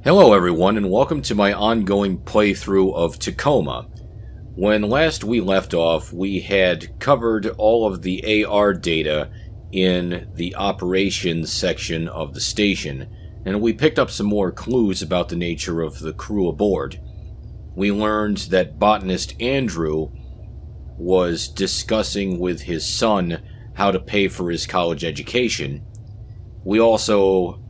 Hello everyone, and welcome to my ongoing playthrough of TACOMA. When last we left off, we had covered all of the AR data in the operations section of the station, and we picked up some more clues about the nature of the crew aboard. We learned that botanist Andrew was discussing with his son how to pay for his college education. We also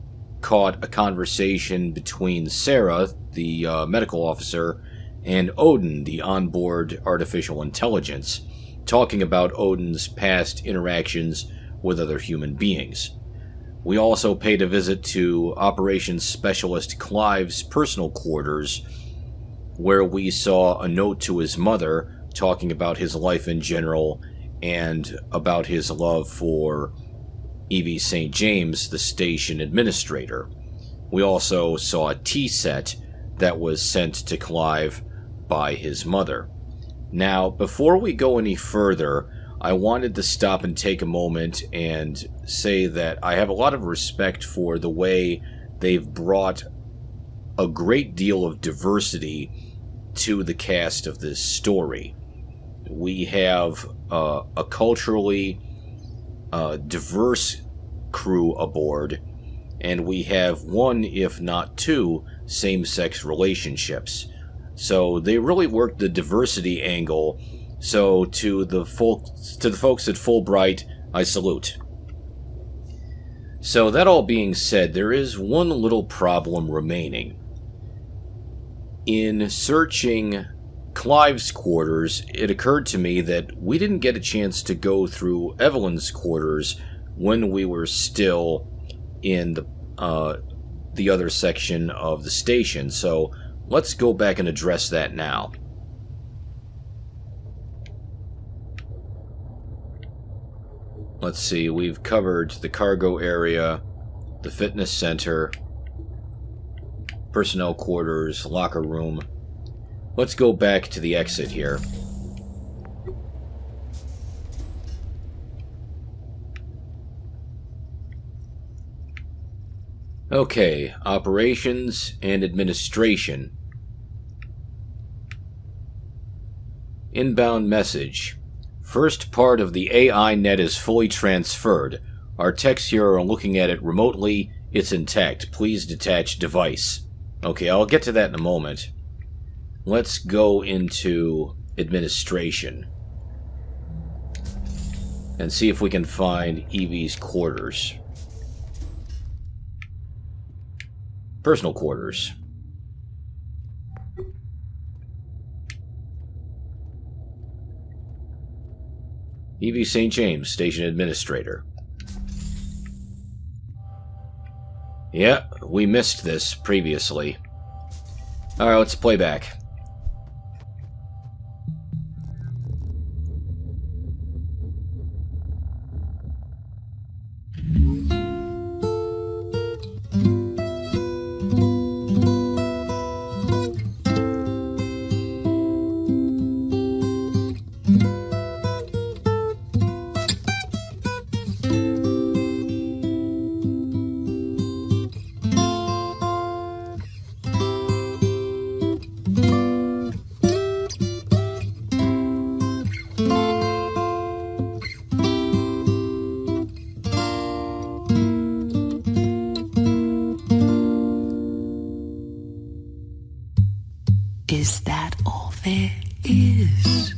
caught a conversation between Sarah, the medical officer, and Odin, the onboard artificial intelligence, talking about Odin's past interactions with other human beings. We also paid a visit to Operations Specialist Clive's personal quarters, where we saw a note to his mother talking about his life in general and about his love for Evie St. James, the station administrator. We also saw a tea set that was sent to Clive by his mother. Now, before we go any further, I wanted to stop and take a moment and say that I have a lot of respect for the way they've brought a great deal of diversity to the cast of this story. We have a culturally diverse crew aboard, and we have one, if not two, same-sex relationships. So they really worked the diversity angle. So to the folks at Fulbright, I salute. So that all being said, there is one little problem remaining. In searching Clive's quarters, it occurred to me that we didn't get a chance to go through Evelyn's quarters when we were still in the other section of the station. So let's go back and address that now. Let's see, we've covered the cargo area, the fitness center, personnel quarters, locker room. Let's go back to the exit here. Okay, operations and administration. Inbound message. First part of the AI net is fully transferred. Our techs here are looking at it remotely. It's intact. Please detach device. Okay, I'll get to that in a moment. Let's go into administration and see if we can find Evie's quarters. Personal quarters. Evie St. James, Station Administrator. Yeah, we missed this previously. Alright, let's play back. Is that all there is?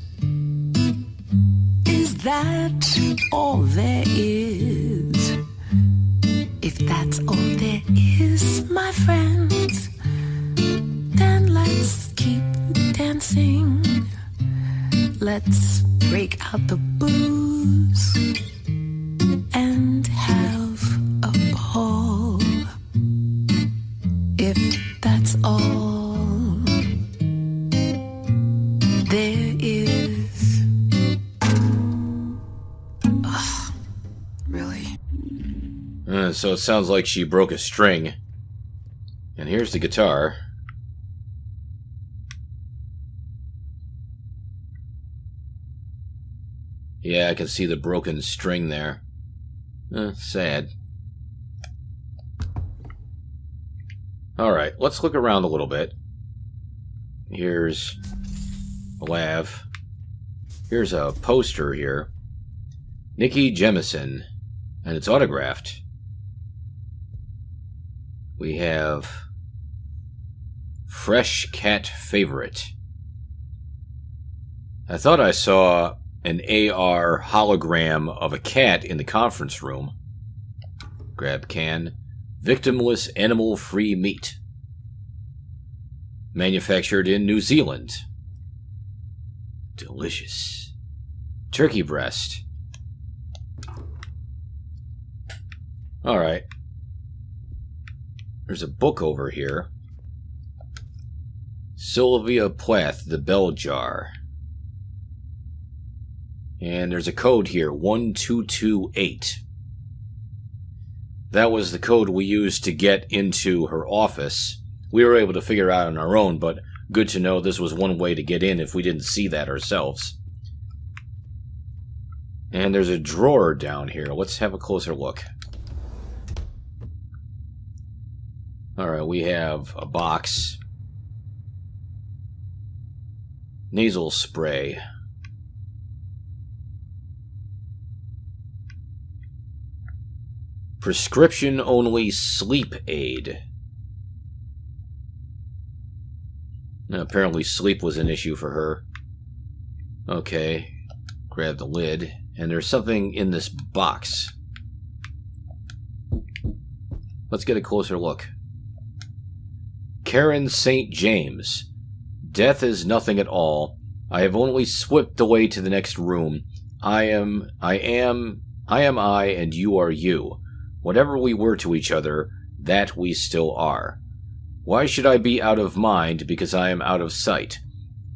Is that all there is? If that's all there is, my friends, then let's keep dancing. Let's break out the booze and have a ball. If that's all there is. Ugh, really? So it sounds like she broke a string. And here's the guitar. Yeah, I can see the broken string there. Sad. Alright, let's look around a little bit. Here's a lav. Here's a poster here. Nikki Jemison. And it's autographed. We have Fresh Cat Favorite. I thought I saw an AR hologram of a cat in the conference room. Grab can. Victimless animal-free meat. Manufactured in New Zealand. Delicious. Turkey breast. Alright. There's a book over here. Sylvia Plath, The Bell Jar. And there's a code here, 1228. That was the code we used to get into her office. We were able to figure it out on our own, but good to know this was one way to get in if we didn't see that ourselves. And there's a drawer down here. Let's have a closer look. Alright, we have a box. Nasal spray. Prescription-only sleep aid. Apparently sleep was an issue for her. Okay. Grab the lid. And there's something in this box. Let's get a closer look. Karen St. James. Death is nothing at all. I have only slipped away to the next room. I am I, and you are you. Whatever we were to each other, that we still are. Why should I be out of mind because I am out of sight?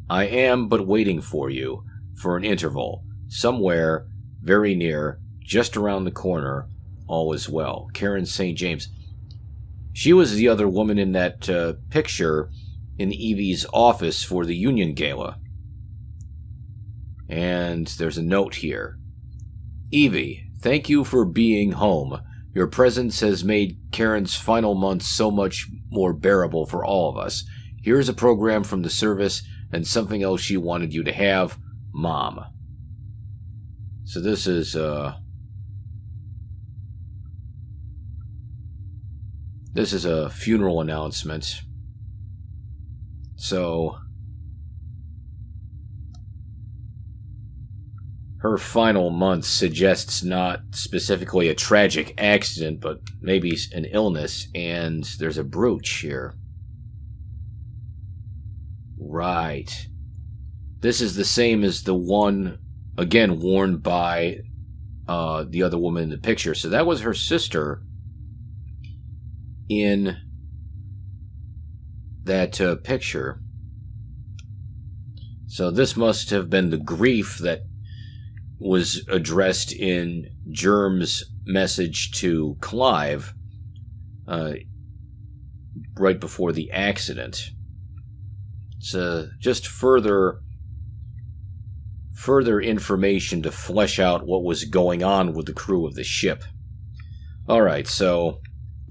I am but waiting for you, for an interval, somewhere, very near, just around the corner, all is well. Karen St. James. She was the other woman in that picture in Evie's office for the Union Gala. And there's a note here. Evie, thank you for being home. Your presence has made Karen's final months so much more bearable for all of us. Here's a program from the service and something else she wanted you to have, Mom. So this is a funeral announcement. So her final month suggests not specifically a tragic accident, but maybe an illness, and there's a brooch here. Right. This is the same as the one, again, worn by the other woman in the picture. So that was her sister in that picture. So this must have been the grief that was addressed in Germ's message to Clive right before the accident. So just further information to flesh out what was going on with the crew of the ship. Alright, so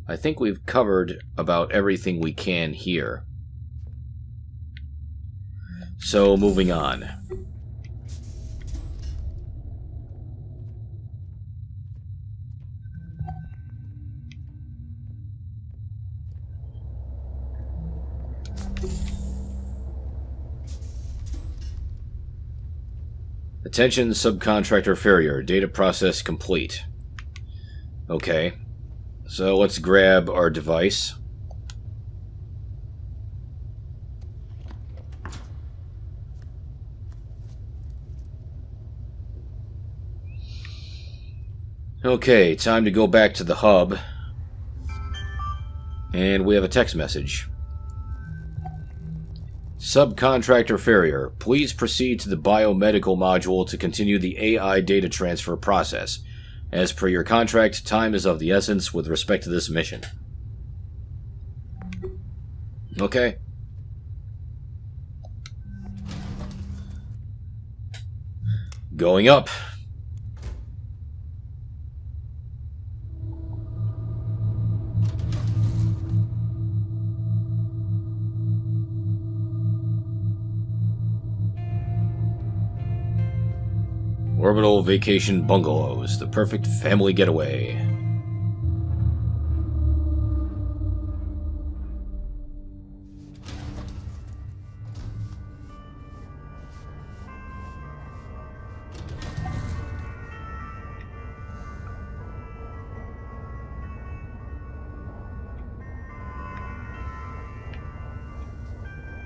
I think we've covered about everything we can here. So moving on. Attention subcontractor Farrier, data process complete. Okay, so let's grab our device. Okay, time to go back to the hub. And we have a text message. Subcontractor Farrier, please proceed to the biomedical module to continue the AI data transfer process. As per your contract, time is of the essence with respect to this mission. Okay. Going up. Orbital vacation bungalows, the perfect family getaway.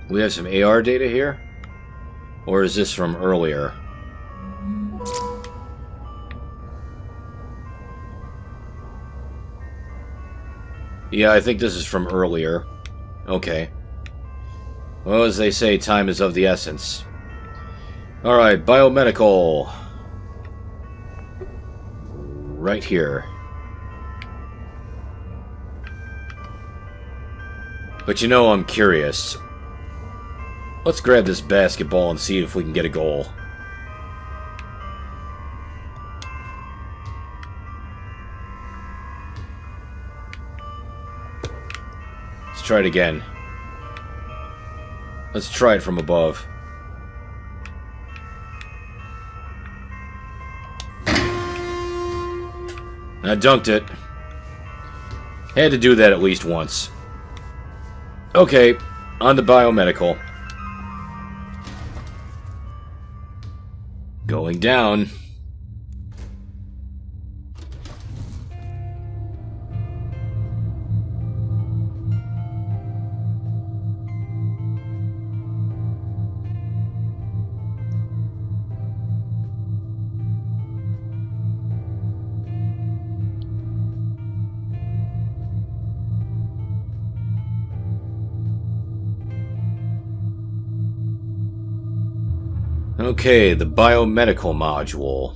We have some AR data here? Or is this from earlier? Yeah, I think this is from earlier. Okay. Well, as they say, time is of the essence. Alright, biomedical. Right here. But you know, I'm curious. Let's grab this basketball and see if we can get a goal. Let's try it again. Let's try it from above. I dunked it. Had to do that at least once. Okay, on to biomedical. Going down. Okay, the biomedical module.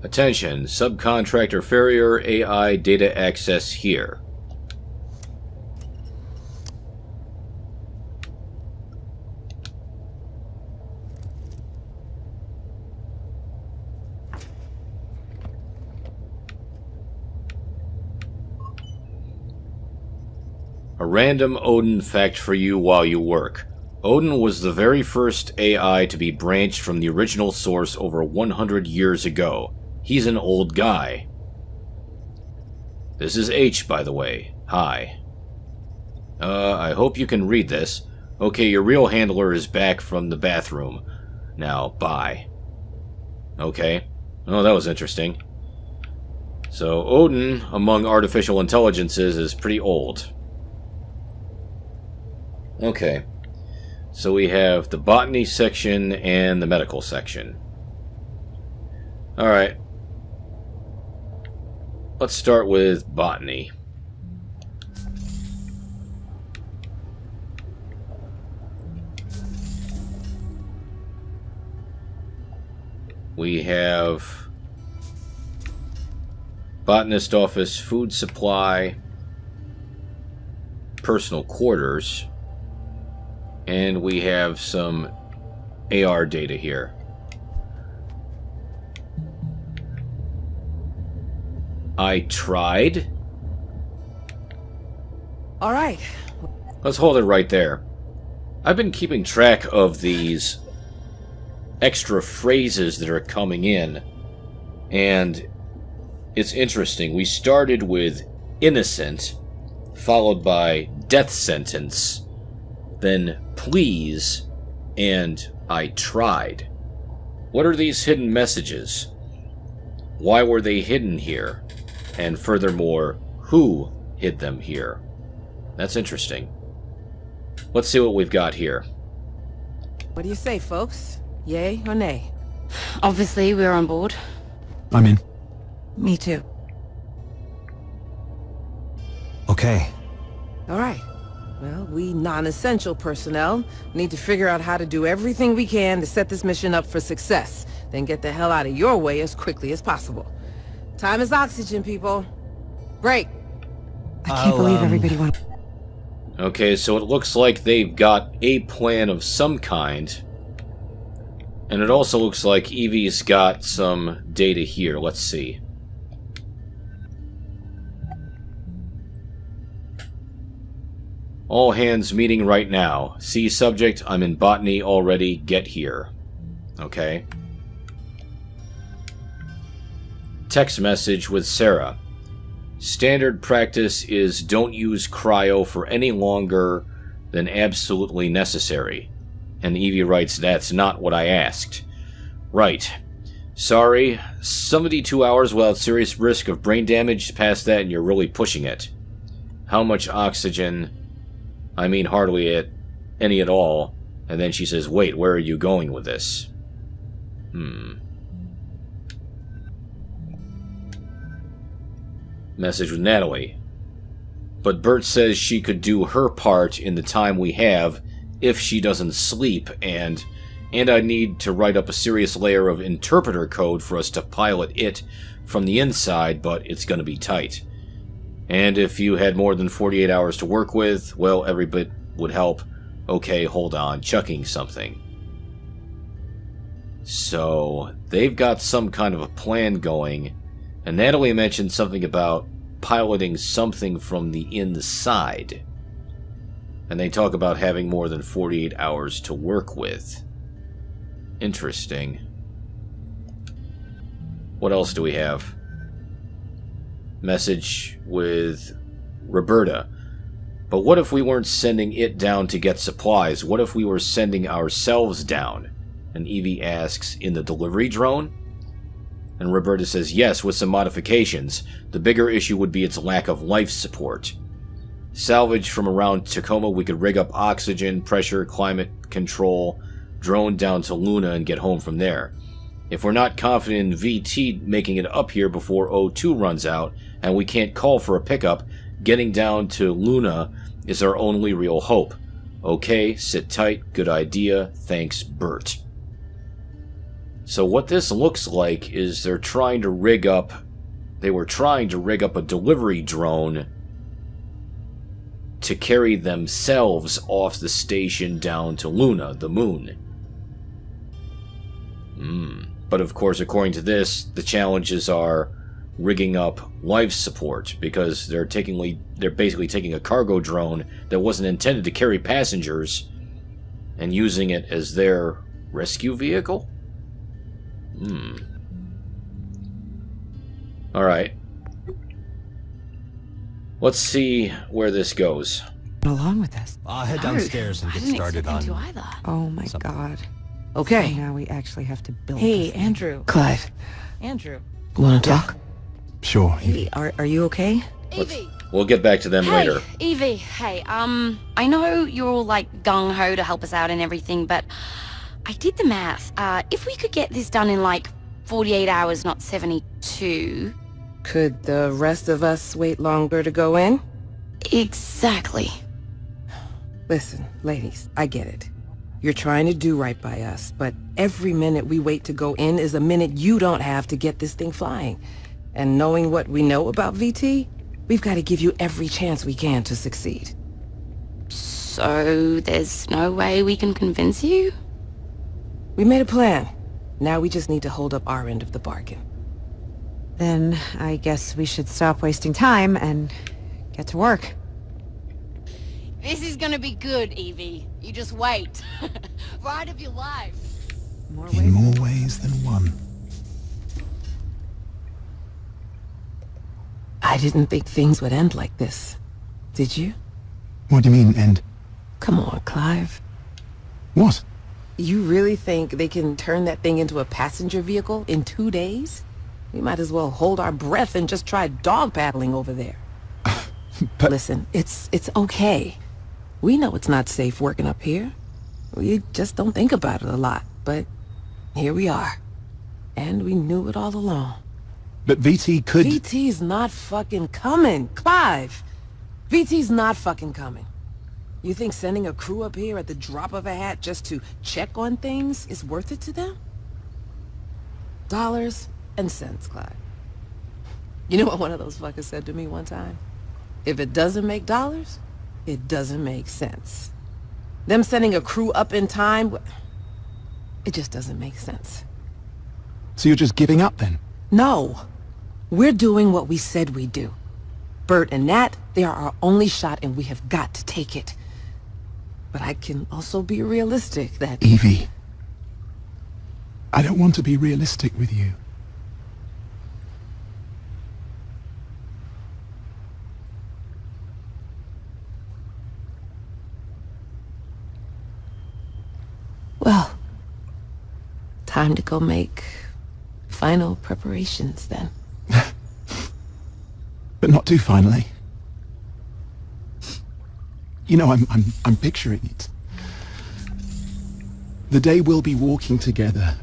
Attention, subcontractor Farrier AI data access here. A random Odin fact for you while you work. Odin was the very first AI to be branched from the original source over 100 years ago. He's an old guy. This is H, by the way. Hi. I hope you can read this. Okay, your real handler is back from the bathroom. Now, bye. Okay. Oh, that was interesting. So, Odin, among artificial intelligences, is pretty old. Okay, so we have the botany section and the medical section. Alright, let's start with botany. We have botanist office, food supply, personal quarters. And we have some AR data here. I tried. All right. Let's hold it right there. I've been keeping track of these extra phrases that are coming in, and it's interesting. We started with innocent, followed by death sentence, then please, and I tried. What are these hidden messages? Why were they hidden here? And furthermore, who hid them here? That's interesting. Let's see what we've got here. What do you say, folks? Yay or nay? Obviously, we're on board. I'm in. Me too. Okay. All right. Well, we non-essential personnel need to figure out how to do everything we can to set this mission up for success, then get the hell out of your way as quickly as possible. Time is oxygen, people. Break. I can't believe everybody went. Okay, so it looks like they've got a plan of some kind. And it also looks like Evie's got some data here. Let's see. All hands meeting right now. See subject, I'm in botany already, get here. Okay. Text message with Sarah. Standard practice is don't use cryo for any longer than absolutely necessary. And Evie writes, that's not what I asked. Right. Sorry, 72 hours without serious risk of brain damage. Past that and you're really pushing it. How much oxygen? I mean hardly any at all. And then she says, wait, where are you going with this? Message with Natalie. But Bert says she could do her part in the time we have if she doesn't sleep, and I need to write up a serious layer of interpreter code for us to pilot it from the inside, but it's going to be tight. And if you had more than 48 hours to work with, well, every bit would help. Okay, hold on, chucking something. So, they've got some kind of a plan going, and Natalie mentioned something about piloting something from the inside. And they talk about having more than 48 hours to work with. Interesting. What else do we have? Message with Roberta. But what if we weren't sending it down to get supplies? What if we were sending ourselves down? And Evie asks, in the delivery drone? And Roberta says, yes, with some modifications. The bigger issue would be its lack of life support. Salvage from around Tacoma, we could rig up oxygen, pressure, climate control, drone down to Luna and get home from there. If we're not confident in VT making it up here before O2 runs out, and we can't call for a pickup, getting down to Luna is our only real hope. Okay, sit tight, good idea, thanks Bert. So what this looks like is they were trying to rig up a delivery drone to carry themselves off the station down to Luna, the moon. But of course, according to this, the challenges are rigging up life support, because they're basically taking a cargo drone that wasn't intended to carry passengers and using it as their rescue vehicle? Alright. Let's see where this goes. Along with this. I'll head downstairs and get started on... Either. Oh my god. Okay. So now we actually have to build Hey, this thing. Andrew. Clive, Andrew. wanna talk? Sure. Hey, are you okay? Evie! We'll get back to them Hey, later. Evie, hey, I know you're all like gung-ho to help us out and everything, but I did the math. If we could get this done in like 48 hours, not 72... Could the rest of us wait longer to go in? Exactly. Listen, ladies, I get it. You're trying to do right by us, but every minute we wait to go in is a minute you don't have to get this thing flying. And knowing what we know about VT, we've got to give you every chance we can to succeed. So there's no way we can convince you? We made a plan. Now we just need to hold up our end of the bargain. Then I guess we should stop wasting time and get to work. This is gonna be good, Evie. You just wait. Ride of your life. More In more ways than one. I didn't think things would end like this. Did you? What do you mean, end? Come on, Clive. What? You really think they can turn that thing into a passenger vehicle in 2 days? We might as well hold our breath and just try dog paddling over there. But... Listen, it's okay. We know it's not safe working up here. We just don't think about it a lot, but here we are. And we knew it all along. But VT could... VT's not fucking coming, Clive. VT's not fucking coming. You think sending a crew up here at the drop of a hat just to check on things is worth it to them? Dollars and cents, Clive. You know what one of those fuckers said to me one time? If it doesn't make dollars, it doesn't make sense. Them sending a crew up in time, It just doesn't make sense. So you're just giving up then? No. We're doing what we said we'd do. Bert and Nat, they are our only shot and we have got to take it. But I can also be realistic that... Evie, I don't want to be realistic with you. Well, time to go make final preparations then. But not too finally. You know, I'm picturing it. The day we'll be walking together,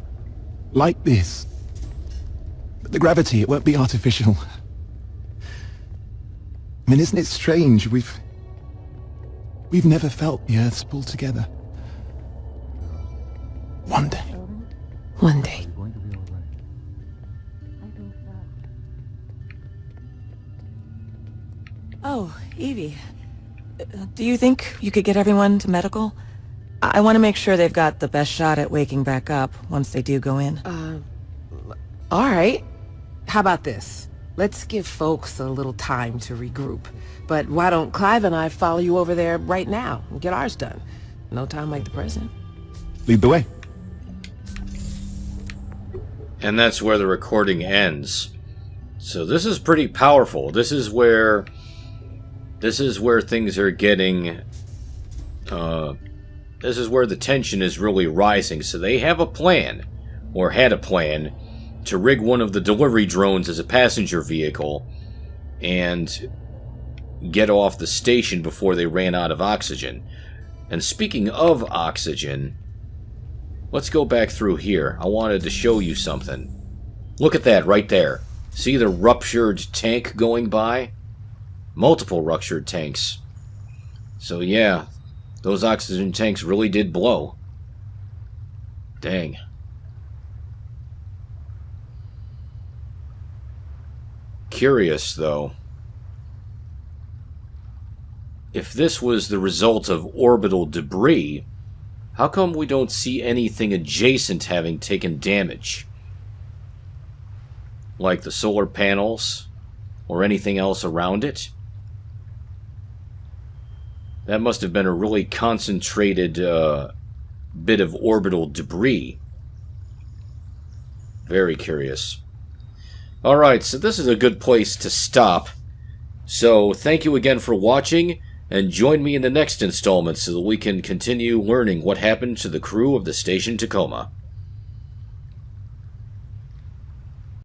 like this. But the gravity, it won't be artificial. I mean, isn't it strange? We've never felt the Earth's pull together. One day. One day. Oh, Evie. Do you think you could get everyone to medical? I want to make sure they've got the best shot at waking back up once they do go in. All right. How about this? Let's give folks a little time to regroup. But why don't Clive and I follow you over there right now and get ours done? No time like the present. Lead the way. And that's where the recording ends. So this is pretty powerful. This is where things are getting... this is where the tension is really rising. So they have a plan, or had a plan, to rig one of the delivery drones as a passenger vehicle and get off the station before they ran out of oxygen. And speaking of oxygen, let's go back through here. I wanted to show you something. Look at that right there. See the ruptured tank going by? Multiple ruptured tanks. So yeah, those oxygen tanks really did blow. Dang. Curious, though. If this was the result of orbital debris, how come we don't see anything adjacent having taken damage? Like the solar panels, or anything else around it? That must have been a really concentrated bit of orbital debris. Very curious. Alright, so this is a good place to stop. So thank you again for watching, and join me in the next installment so that we can continue learning what happened to the crew of the Station Tacoma.